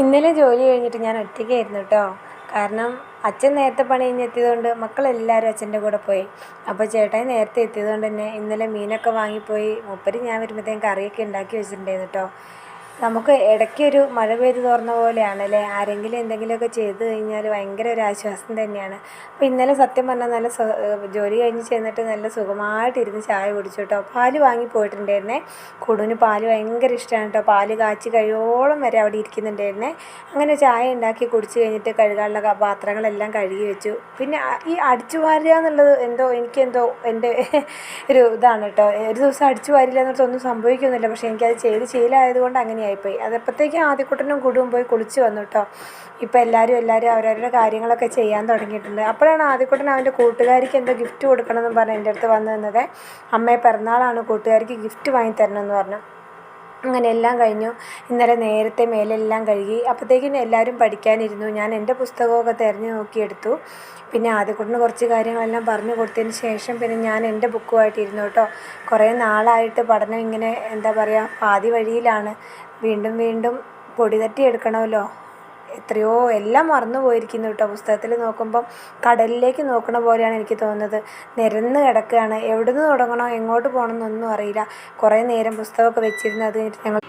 ഇന്നലെ ജോലി കഴിഞ്ഞിട്ട് ഞാൻ ഒറ്റയ്ക്കായിരുന്നു കേട്ടോ. കാരണം അച്ഛൻ നേരത്തെ പണി കഴിഞ്ഞെത്തിയതുകൊണ്ട് മക്കളെല്ലാവരും അച്ഛൻ്റെ കൂടെ പോയി. അപ്പോൾ ചേട്ടായി നേരത്തെ എത്തിയതുകൊണ്ട് തന്നെ ഇന്നലെ മീനൊക്കെ വാങ്ങിപ്പോയി. മൂപ്പര് ഞാൻ വരുമ്പോഴത്തേക്കും കറിയൊക്കെ ഉണ്ടാക്കി വെച്ചിട്ടുണ്ടായിരുന്നു കേട്ടോ. നമുക്ക് ഇടയ്ക്കൊരു മഴ പെയ്ത് തോർന്ന പോലെയാണല്ലേ. ആരെങ്കിലും എന്തെങ്കിലുമൊക്കെ ചെയ്ത് കഴിഞ്ഞാൽ ഭയങ്കര ഒരു ആശ്വാസം തന്നെയാണ്. അപ്പോൾ ഇന്നലെ സത്യം പറഞ്ഞാൽ നല്ല ജോലി കഴിഞ്ഞ് ചെന്നിട്ട് നല്ല സുഖമായിട്ടിരുന്ന് ചായ കുടിച്ചു കേട്ടോ. പാല് വാങ്ങി പോയിട്ടുണ്ടായിരുന്നേ. കുടുവിന് പാല് ഭയങ്കര ഇഷ്ടമാണ് കേട്ടോ. പാല് കാച്ചി കഴിയോളം വരെ അവിടെ ഇരിക്കുന്നുണ്ടായിരുന്നേ. അങ്ങനെ ചായ ഉണ്ടാക്കി കുടിച്ച് കഴിഞ്ഞിട്ട് കഴുകാനുള്ള പാത്രങ്ങളെല്ലാം കഴുകി വെച്ചു. പിന്നെ ഈ അടിച്ചു വാരുക എന്നുള്ളത് എനിക്കെന്തോ എൻ്റെ ഒരു ഇതാണ് കേട്ടോ. ഒരു ദിവസം അടിച്ചു വാരില്ല എന്നിട്ട് ഒന്നും സംഭവിക്കുന്നില്ല. പക്ഷേ എനിക്കത് ചെയ്ത് ശീലമായതുകൊണ്ട് അങ്ങനെയായിപ്പോയി. അതപ്പോഴത്തേക്കും ആദ്യക്കുട്ടനും കുടുവും പോയി കുളിച്ച് വന്നു കേട്ടോ. ഇപ്പോൾ എല്ലാവരും അവരവരുടെ കാര്യങ്ങളൊക്കെ ചെയ്യാൻ തുടങ്ങിയിട്ടുണ്ട്. അപ്പോഴാണ് ആദ്യക്കുട്ടൻ അവൻ്റെ കൂട്ടുകാരിക്ക് എന്തോ ഗിഫ്റ്റ് കൊടുക്കണമെന്നും പറഞ്ഞ് എൻ്റെ അടുത്ത് വന്നു നിന്നത്. അമ്മയെ പിറന്നാളാണ്, കൂട്ടുകാരിക്ക് ഗിഫ്റ്റ് വാങ്ങി തരണമെന്ന് പറഞ്ഞു. അങ്ങനെ എല്ലാം കഴിഞ്ഞു. ഇന്നലെ നേരത്തെ മേലെല്ലാം കഴുകി. അപ്പോഴത്തേക്കും എല്ലാവരും പഠിക്കാനിരുന്നു. ഞാൻ എൻ്റെ പുസ്തകമൊക്കെ തിരഞ്ഞു നോക്കിയെടുത്തു. പിന്നെ ആദ്യക്കുട്ടന് കുറച്ച് കാര്യങ്ങളെല്ലാം പറഞ്ഞു കൊടുത്തതിന് ശേഷം പിന്നെ ഞാൻ എൻ്റെ ബുക്കുമായിട്ട് ഇരുന്നു കേട്ടോ. കുറേ നാളായിട്ട് പഠനം ഇങ്ങനെ പാതി വഴിയിലാണ്. വീണ്ടും വീണ്ടും പൊടി തട്ടി എടുക്കണമല്ലോ. എത്രയോ എല്ലാം മറന്നു പോയിരിക്കുന്നു കേട്ടോ. പുസ്തകത്തിൽ നോക്കുമ്പം കടലിലേക്ക് നോക്കണ പോലെയാണ് എനിക്ക് തോന്നുന്നത്. നിരന്ന് കിടക്കുകയാണ്. എവിടെ നിന്ന് തുടങ്ങണോ എങ്ങോട്ട് പോകണം എന്നൊന്നും അറിയില്ല. കുറേ നേരം പുസ്തകമൊക്കെ വെച്ചിരുന്ന് അത് ഞങ്ങൾ